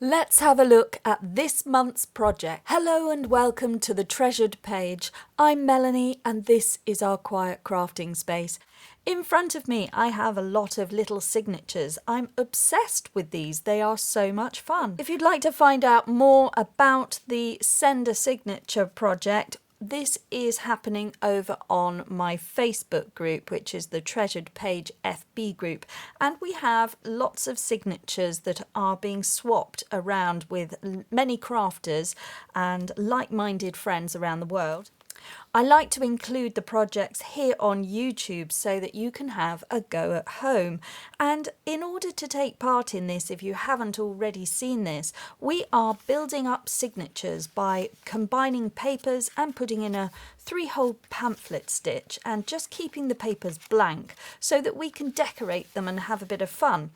Let's have a look at this month's project. Hello and welcome to the treasured page. I'm Melanie and this is our quiet crafting space. In front of me I have a lot of little signatures. I'm obsessed with these. They are so much fun. If you'd like to find out more about the Send a Signature project, this is happening over on my Facebook group, which is the Treasured Page FB group, and we have lots of signatures that are being swapped around with many crafters and like-minded friends around the world. I like to include the projects here on YouTube so that you can have a go at home. And in order to take part in this, if you haven't already seen this, we are building up signatures by combining papers and putting in a 3-hole pamphlet stitch and just keeping the papers blank so that we can decorate them and have a bit of fun.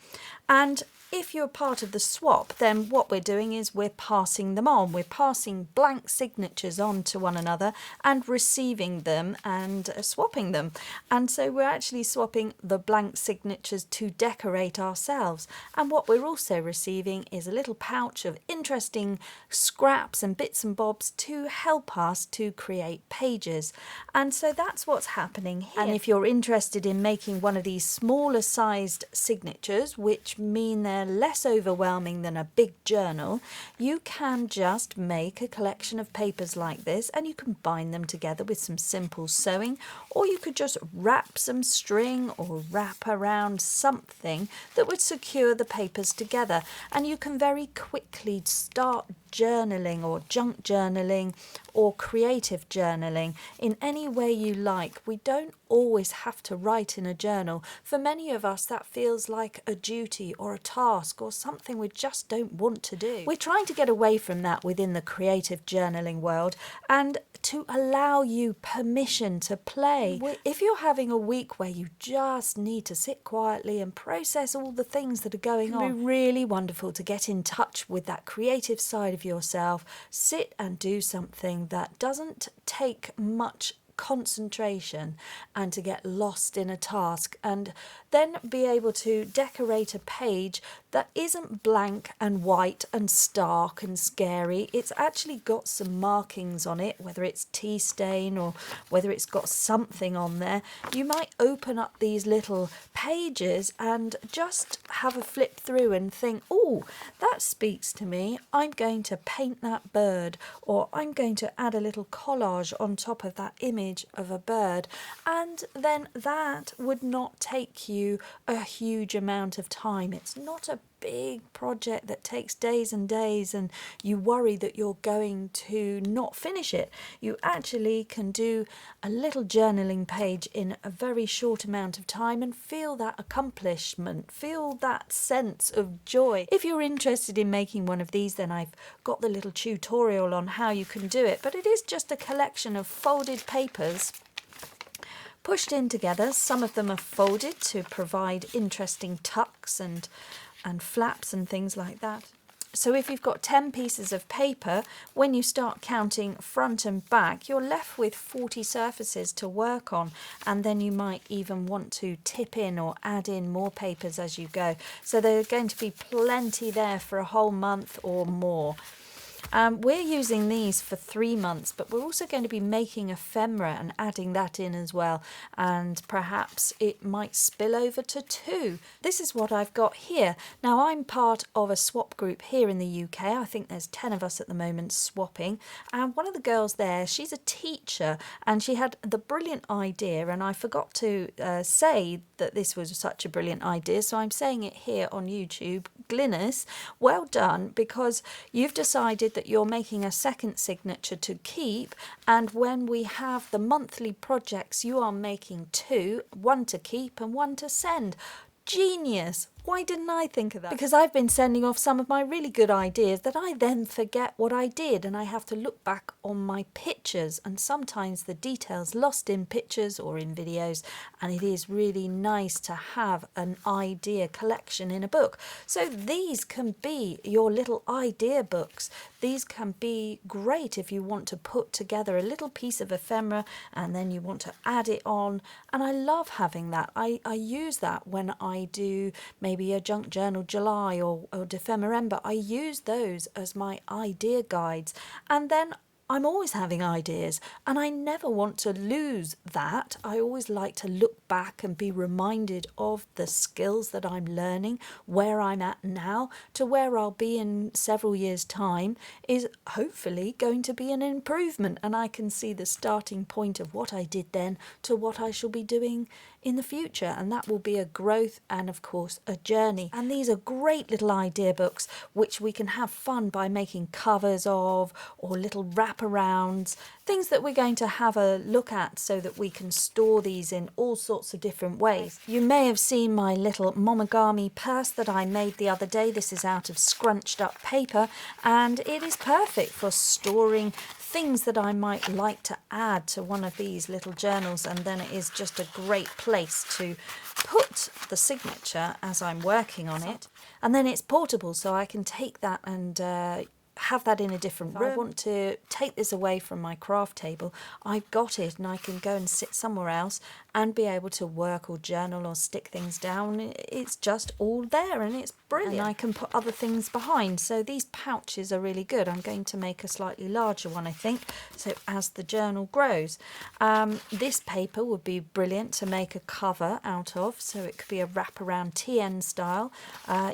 And if you're part of the swap, then what we're doing is we're passing them on. We're passing blank signatures on to one another and receiving them and swapping them. And so we're actually swapping the blank signatures to decorate ourselves. And what we're also receiving is a little pouch of interesting scraps and bits and bobs to help us to create pages. And so that's what's happening here. And if you're interested in making one of these smaller sized signatures, which mean they're less overwhelming than a big journal, you can just make a collection of papers like this and you can bind them together with some simple sewing, or you could just wrap some string or wrap around something that would secure the papers together, and you can very quickly start journaling or junk journaling or creative journaling in any way you like. We don't always have to write in a journal. For many of us that feels like a duty or a task or something we just don't want to do. We're trying to get away from that within the creative journaling world and to allow you permission to play. If you're having a week where you just need to sit quietly and process all the things that are going on, it can be really wonderful to get in touch with that creative side of yourself, sit and do something that doesn't take much concentration and to get lost in a task, and then be able to decorate a page that isn't blank and white and stark and scary. It's actually got some markings on it, whether it's tea stain or whether it's got something on there. You might open up these little pages and just have a flip through and think, oh, that speaks to me. I'm going to paint that bird, or I'm going to add a little collage on top of that image of a bird. And then that would not take you a huge amount of time. It's not a big project that takes days and days and you worry that you're going to not finish it. You actually can do a little journaling page in a very short amount of time and feel that accomplishment, feel that sense of joy. If you're interested in making one of these, then I've got the little tutorial on how you can do it, but it is just a collection of folded papers pushed in together. Some of them are folded to provide interesting tucks and flaps and things like that. So if you've got 10 pieces of paper, when you start counting front and back, you're left with 40 surfaces to work on, and then you might even want to tip in or add in more papers as you go. So there are going to be plenty there for a whole month or more. We're using these for 3 months, but we're also going to be making ephemera and adding that in as well, and perhaps it might spill over to 2. This is what I've got here. Now, I'm part of a swap group here in the UK. I think there's 10 of us at the moment swapping, and one of the girls there, she's a teacher, and she had the brilliant idea, and I forgot to say that this was such a brilliant idea, so I'm saying it here on YouTube. Glynis, well done, because you've decided that you're making a second signature to keep, and when we have the monthly projects, you are making 2, one to keep and one to send. Genius! Why didn't I think of that? Because I've been sending off some of my really good ideas that I then forget what I did, and I have to look back on my pictures, and sometimes the details lost in pictures or in videos, and it is really nice to have an idea collection in a book. So these can be your little idea books. These can be great if you want to put together a little piece of ephemera and then you want to add it on, and I love having that. I use that when I do maybe maybe a junk journal July or December, I use those as my idea guides. And then I'm always having ideas, and I never want to lose that. I always like to look back and be reminded of the skills that I'm learning, where I'm at now to where I'll be in several years' time is hopefully going to be an improvement, and I can see the starting point of what I did then to what I shall be doing in the future, and that will be a growth and of course a journey. And these are great little idea books which we can have fun by making covers of, or little wraparounds, things that we're going to have a look at so that we can store these in all sorts of different ways. You may have seen my little momogami purse that I made the other day. This is out of scrunched up paper, and it is perfect for storing things that I might like to add to one of these little journals, and then it is just a great place to put the signature as I'm working on it. And then it's portable, so I can take that and have that in a different room. I want to take this away from my craft table. I've got it, and I can go and sit somewhere else and be able to work or journal or stick things down. It's just all there, and it's brilliant. And I can put other things behind. So these pouches are really good. I'm going to make a slightly larger one, I think, so as the journal grows. This paper would be brilliant to make a cover out of, so it could be a wraparound TN style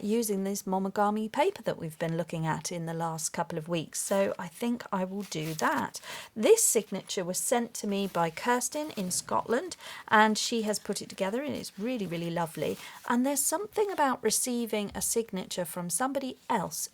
using this momogami paper that we've been looking at in the last couple of weeks. So I think I will do that. This signature was sent to me by Kirsten in Scotland, and she has put it together, and it's really, really lovely. And there's something about receiving a signature from somebody else.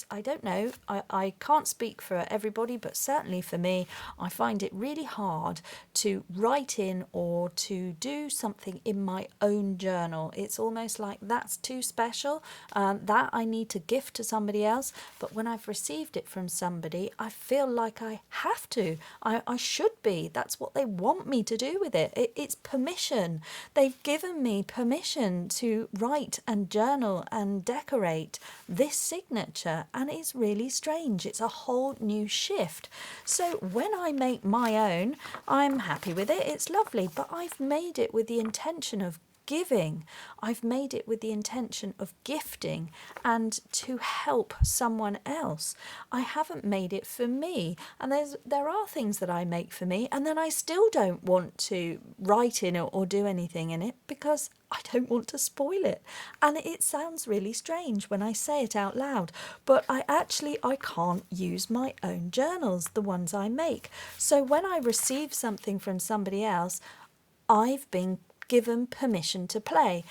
I don't know, I can't speak for everybody, but certainly for me, I find it really hard to write in or to do something in my own journal. It's almost like that's too special, that I need to gift to somebody else. But when I've received it from somebody, I feel like I have to. I should be. That's what they want me to do with it. It's permission. They've given me permission to write and journal and decorate this signature, and it's really strange. It's a whole new shift. So when I make my own, I'm happy with it. It's lovely, but I've made it with the intention of giving. I've made it with the intention of gifting and to help someone else. I haven't made it for me. And there are things that I make for me, and then I still don't want to write in it or do anything in it because I don't want to spoil it. And it sounds really strange when I say it out loud, but I can't use my own journals, the ones I make. So when I receive something from somebody else, I've been given permission to play.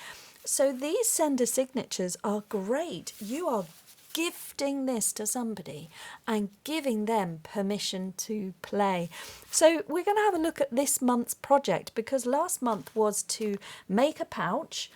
So these sender signatures are great. You are gifting this to somebody and giving them permission to play. So we're going to have a look at this month's project, because last month was to make a pouch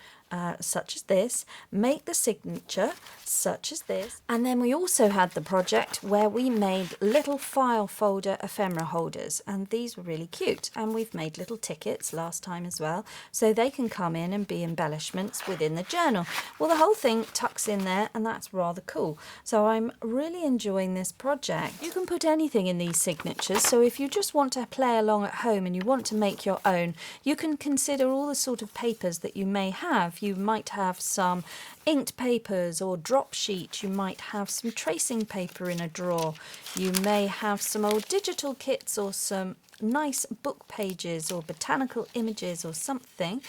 such as this, make the signature such as this, and then we also had the project where we made little file folder ephemera holders, and these were really cute. And we've made little tickets last time as well, so they can come in and be embellishments within the journal. Well, the whole thing tucks in there, and that's rather cool. So I'm really enjoying this project. You can put anything in these signatures, so if you just want to play along at home and you want to make your own, you can consider all the sort of papers that you may have. You might have some inked papers or drop sheet. You might have some tracing paper in a drawer. You may have some old digital kits or some nice book pages or botanical images or something.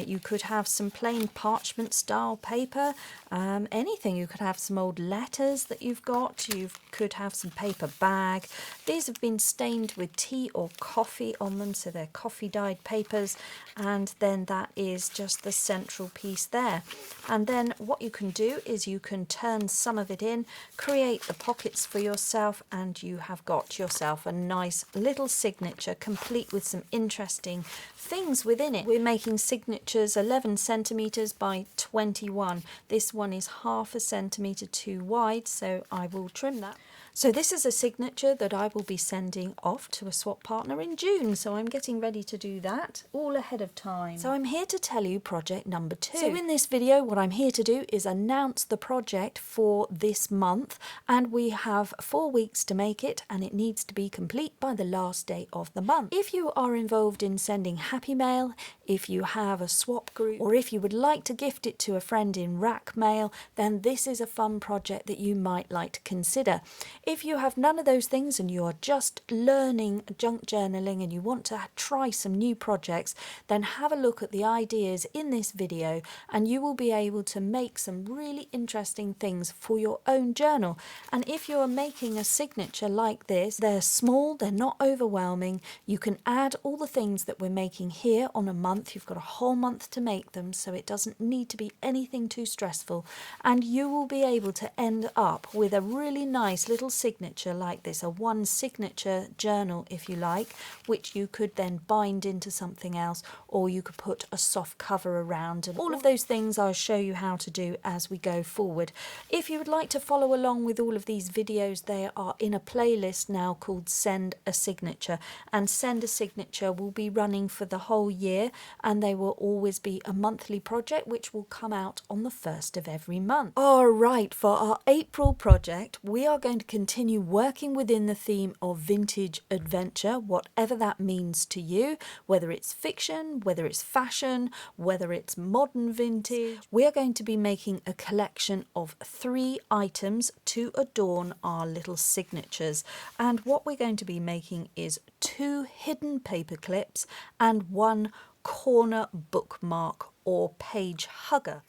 You could have some plain parchment style paper, anything. You could have some old letters that you've got. You could have some paper bag. These have been stained with tea or coffee on them, so they're coffee dyed papers, and then that is just the central piece there. And then what you can do is you can turn some of it in, create the pockets for yourself, and you have got yourself a nice little signature complete with some interesting things within it. We're making signatures 11 centimeters by 21. This one is half a centimeter too wide, so I will trim that. So this is a signature that I will be sending off to a swap partner in June. So I'm getting ready to do that all ahead of time. So I'm here to tell you project number 2. So in this video, what I'm here to do is announce the project for this month. And we have 4 weeks to make it, and it needs to be complete by the last day of the month. If you are involved in sending happy mail, if you have a swap group, or if you would like to gift it to a friend in rack mail, then this is a fun project that you might like to consider. If you have none of those things and you are just learning junk journaling and you want to try some new projects, then have a look at the ideas in this video and you will be able to make some really interesting things for your own journal. And if you are making a signature like this, they're small, they're not overwhelming. You can add all the things that we're making here on a month. You've got a whole month to make them, so it doesn't need to be anything too stressful. And you will be able to end up with a really nice little signature like this, a one signature journal if you like, which you could then bind into something else, or you could put a soft cover around, and all of those things I'll show you how to do as we go forward. If you would like to follow along with all of these videos, they are in a playlist now called Send a Signature, and Send a Signature will be running for the whole year, and they will always be a monthly project which will come out on the 1st of every month. Alright, for our April project we are going to continue working within the theme of vintage adventure, whatever that means to you, whether it's fiction, whether it's fashion, whether it's modern vintage. We are going to be making a collection of 3 items to adorn our little signatures, and what we're going to be making is 2 hidden paper clips and 1 corner bookmark or page hugger.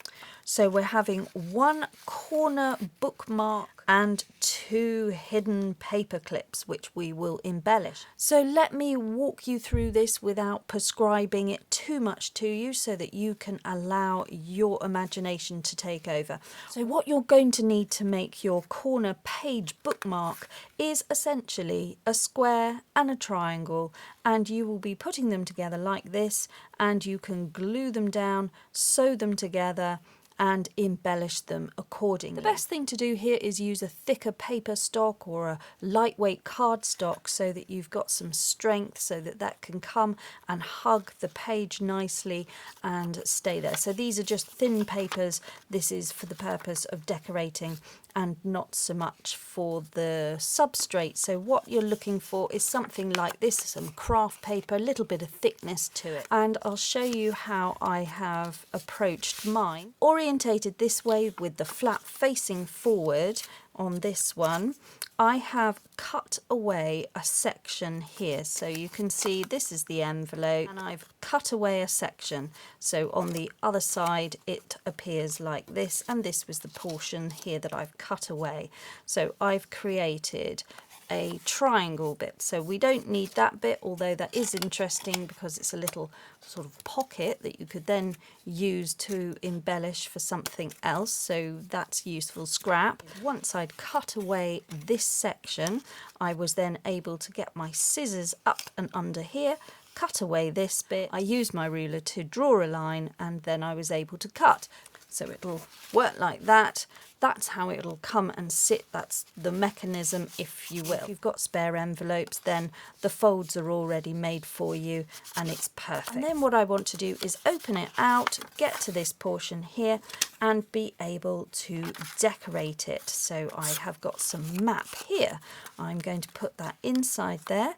So we're having 1 corner bookmark and 2 hidden paper clips which we will embellish. So let me walk you through this without prescribing it too much to you so that you can allow your imagination to take over. So what you're going to need to make your corner page bookmark is essentially a square and a triangle, and you will be putting them together like this, and you can glue them down, sew them together and embellish them accordingly. The best thing to do here is use a thicker paper stock or a lightweight cardstock so that you've got some strength, so that that can come and hug the page nicely and stay there. So these are just thin papers. This is for the purpose of decorating and not so much for the substrate. So what you're looking for is something like this, some craft paper, a little bit of thickness to it. And I'll show you how I have approached mine. Orientated this way with the flap facing forward on this one, I have cut away a section here. So you can see this is the envelope and I've cut away a section. So on the other side it appears like this, and this was the portion here that I've cut away. So I've created a triangle bit. So we don't need that bit, although that is interesting because it's a little sort of pocket that you could then use to embellish for something else. So that's useful scrap. Once I'd cut away this section, I was then able to get my scissors up and under here, cut away this bit. I used my ruler to draw a line, and then I was able to cut. So it'll work like that. That's how it'll come and sit. That's the mechanism, if you will. If you've got spare envelopes, then the folds are already made for you and it's perfect. And then what I want to do is open it out, get to this portion here and be able to decorate it. So I have got some map here. I'm going to put that inside there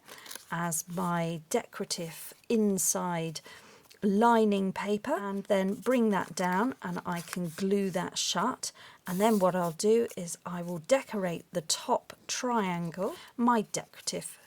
as my decorative inside lining paper, and then bring that down and I can glue that shut. And then what I'll do is I will decorate the top triangle, my decorative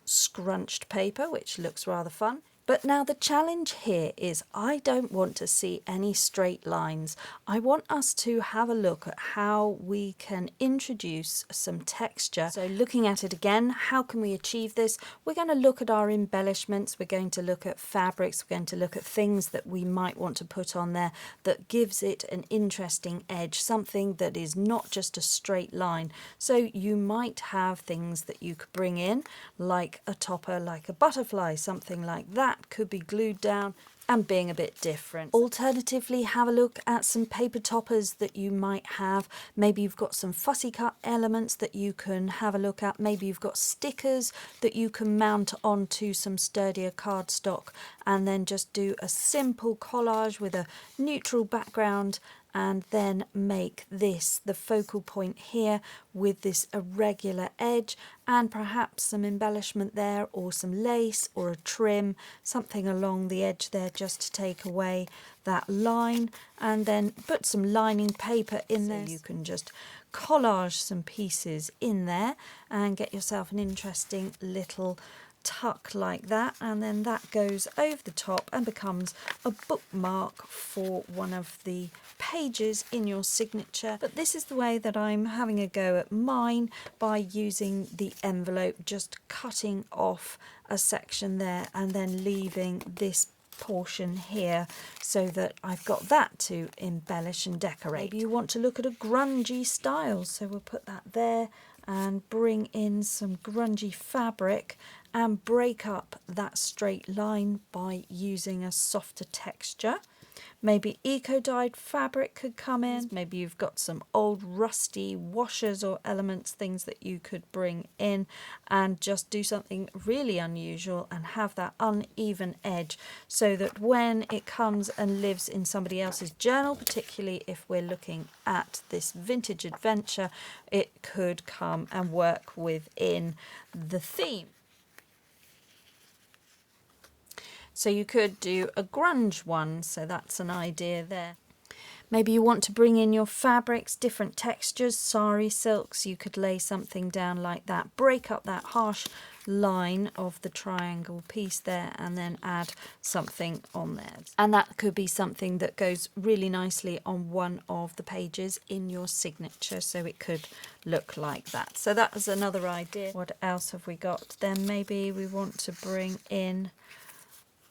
scrunched paper, which looks rather fun. But now the challenge here is I don't want to see any straight lines. I want us to have a look at how we can introduce some texture. So looking at it again, how can we achieve this? We're going to look at our embellishments. We're going to look at fabrics. We're going to look at things that we might want to put on there that gives it an interesting edge, something that is not just a straight line. So you might have things that you could bring in, like a topper, like a butterfly, something like that. Could be glued down and being a bit different. Alternatively, have a look at some paper toppers that you might have. Maybe you've got some fussy cut elements that you can have a look at. Maybe you've got stickers that you can mount onto some sturdier cardstock and then just do a simple collage with a neutral background and then make this the focal point here with this irregular edge, and perhaps some embellishment there, or some lace or a trim, something along the edge there just to take away that line, and then put some lining paper in there. You can just collage some pieces in there and get yourself an interesting little tuck like that, and then that goes over the top and becomes a bookmark for one of the pages in your signature. But this is the way that I'm having a go at mine, by using the envelope, just cutting off a section there and then leaving this portion here so that I've got that to embellish and decorate. Maybe you want to look at a grungy style, so we'll put that there and bring in some grungy fabric and break up that straight line by using a softer texture. Maybe eco-dyed fabric could come in. Maybe you've got some old rusty washers or elements, things that you could bring in and just do something really unusual and have that uneven edge, so that when it comes and lives in somebody else's journal, particularly if we're looking at this vintage adventure, it could come and work within the theme. So you could do a grunge one, so that's an idea there. Maybe you want to bring in your fabrics, different textures, sari silks, you could lay something down like that, break up that harsh line of the triangle piece there and then add something on there. And that could be something that goes really nicely on one of the pages in your signature, so it could look like that. So that was another idea. What else have we got? Then maybe we want to bring in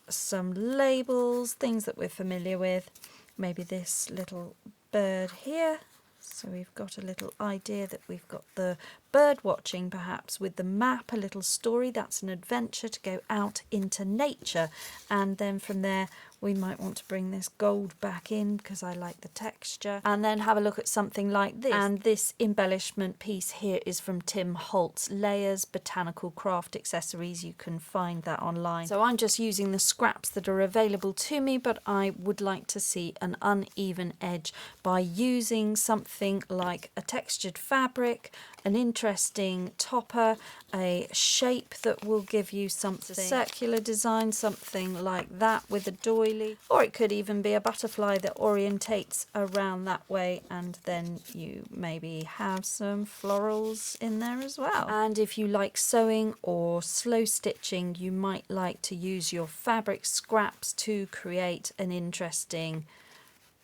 some labels, things that we're familiar with. Maybe this little bird here. So we've got a little idea that we've got the bird watching, perhaps with the map, a little story. That's an adventure to go out into nature. And then from there we might want to bring this gold back in because I like the texture, and then have a look at something like this. And this embellishment piece here is from Tim Holt's Layers Botanical Craft Accessories. You can find that online. So I'm just using the scraps that are available to me, but I would like to see an uneven edge by using something like a textured fabric, an interesting topper, a shape that will give you something, a circular design, something like that with a doily, or it could even be a butterfly that orientates around that way, and then you maybe have some florals in there as well. And if you like sewing or slow stitching, you might like to use your fabric scraps to create an interesting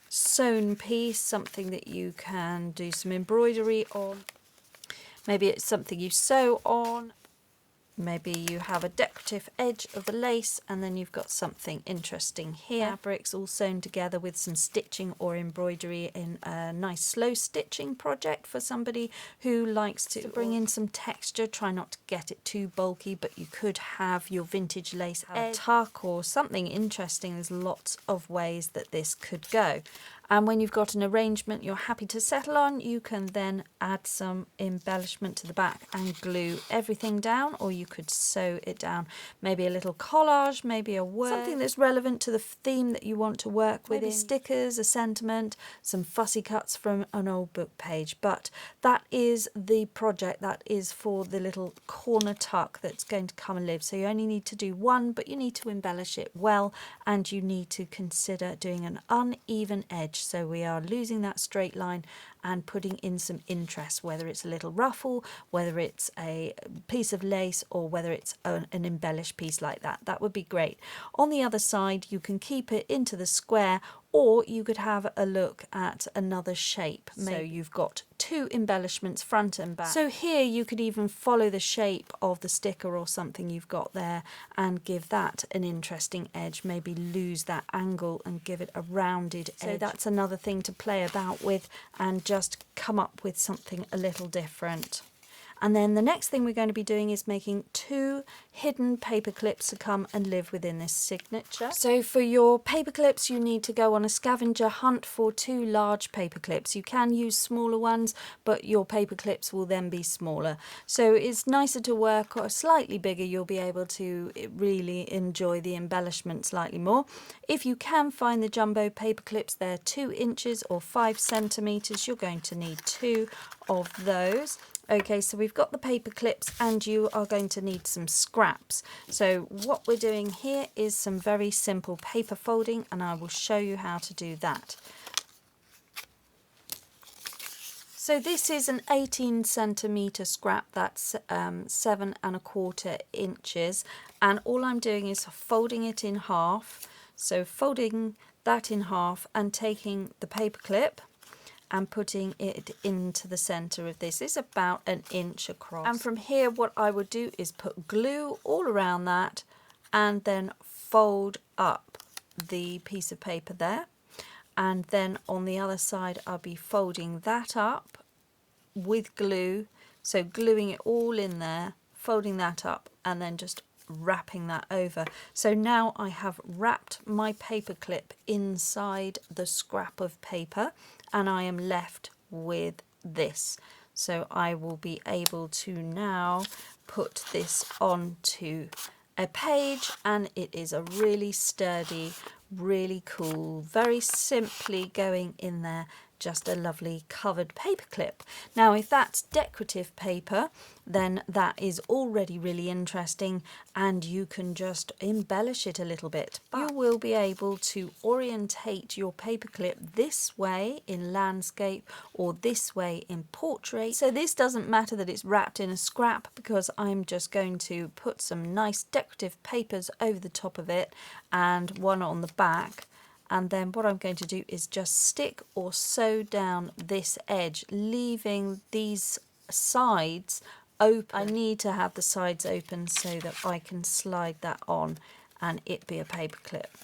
sewn piece, something that you can do some embroidery on. Maybe it's something you sew on. Maybe you have a decorative edge of the lace, and then you've got something interesting here. Fabrics all sewn together with some stitching or embroidery in a nice slow stitching project for somebody who likes to bring in some texture. Try not to get it too bulky, but you could have your vintage lace edge, tuck or something interesting. There's lots of ways that this could go. And when you've got an arrangement you're happy to settle on, you can then add some embellishment to the back and glue everything down, or you could sew it down. Maybe a little collage, maybe a word, something that's relevant to the theme that you want to work with. Maybe stickers, a sentiment, some fussy cuts from an old book page. But that is the project. That is for the little corner tuck that's going to come and live. So you only need to do one, but you need to embellish it well, and you need to consider doing an uneven edge. So we are losing that straight line and putting in some interest, whether it's a little ruffle, whether it's a piece of lace, or whether it's an embellished piece like that. That would be great. On the other side, you can keep it into the square, or you could have a look at another shape. So you've got two embellishments, front and back. So here you could even follow the shape of the sticker or something you've got there and give that an interesting edge. Maybe lose that angle and give it a rounded edge. So that's another thing to play about with and just come up with something a little different. And then the next thing we're going to be doing is making 2 hidden paper clips to come and live within this signature. So for your paper clips, you need to go on a scavenger hunt for 2 large paper clips. You can use smaller ones, but your paper clips will then be smaller. So it's nicer to work or slightly bigger. You'll be able to really enjoy the embellishment slightly more. If you can find the jumbo paper clips, they're 2 inches or 5 centimeters. You're going to need 2 of those. Okay, so we've got the paper clips and you are going to need some scraps. So what we're doing here is some very simple paper folding, and I will show you how to do that. So this is an 18 centimeter scrap, that's 7 1/4 inches, and all I'm doing is folding it in half. So folding that in half and taking the paper clip and putting it into the center of this. It's about 1 inch across. And from here what I would do is put glue all around that and then fold up the piece of paper there. And then on the other side I'll be folding that up with glue. So gluing it all in there, folding that up and then just wrapping that over. So now I have wrapped my paper clip inside the scrap of paper and I am left with this. So I will be able to now put this onto a page, and it is a really sturdy, really cool, very simply going in there, just a lovely covered paper clip. Now if that's decorative paper, then that is already really interesting and you can just embellish it a little bit. But you will be able to orientate your paper clip this way in landscape or this way in portrait. So this doesn't matter that it's wrapped in a scrap, because I'm just going to put some nice decorative papers over the top of it and one on the back. And then what I'm going to do is just stick or sew down this edge, leaving these sides open. I need to have the sides open so that I can slide that on and it be a paper clip.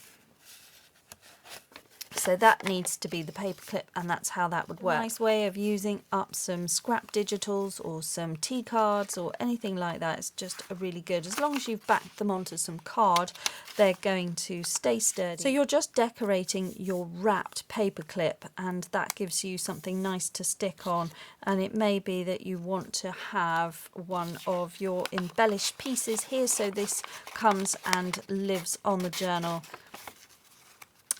So that needs to be the paper clip, and that's how that would work. A nice way of using up some scrap digitals or some tea cards or anything like that. It's just a really good, as long as you've backed them onto some card, they're going to stay sturdy. So you're just decorating your wrapped paper clip, and that gives you something nice to stick on. And it may be that you want to have one of your embellished pieces here, so this comes and lives on the journal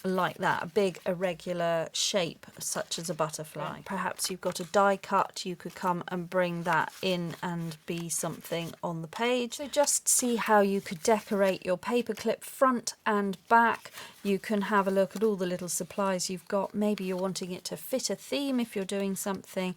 like that, a big irregular shape such as a butterfly. Right. Perhaps you've got a die cut, you could come and bring that in and be something on the page. So just see how you could decorate your paperclip front and back. You can have a look at all the little supplies you've got. Maybe you're wanting it to fit a theme if you're doing something.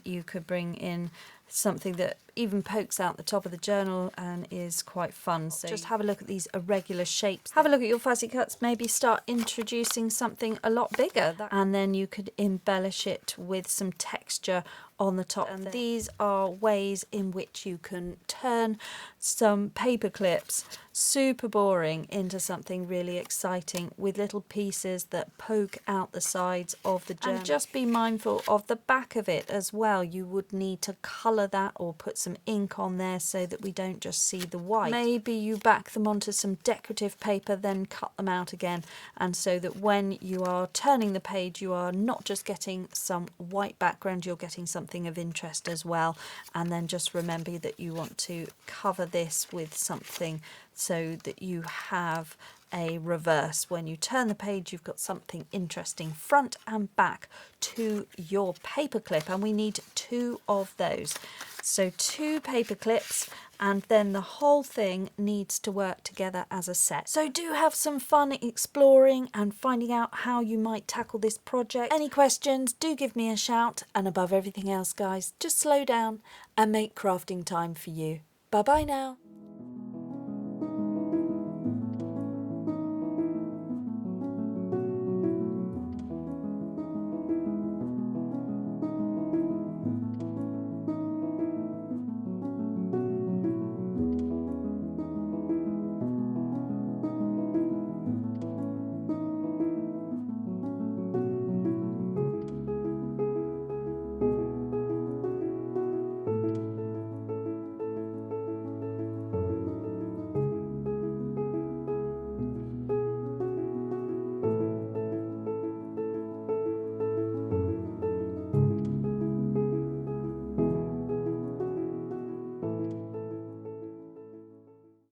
You could bring in something that even pokes out the top of the journal and is quite fun. So just have a look at these irregular shapes. Have a look at your fuzzy cuts, maybe start introducing something a lot bigger, and then you could embellish it with some texture on the top. And these are ways in which you can turn some paper clips super boring into something really exciting with little pieces that poke out the sides of the journal. And just be mindful of the back of it as well. You would need to colour that or put some ink on there so that we don't just see the white. Maybe you back them onto some decorative paper, then cut them out again, and so that when you are turning the page you are not just getting some white background, you're getting something of interest as well. And then just remember that you want to cover this with something so that you have a reverse. When you turn the page, you've got something interesting front and back to your paper clip, and we need 2 of those. So 2 paper clips, and then the whole thing needs to work together as a set. So do have some fun exploring and finding out how you might tackle this project. Any questions, do give me a shout, and above everything else guys, just slow down and make crafting time for you. Bye bye now.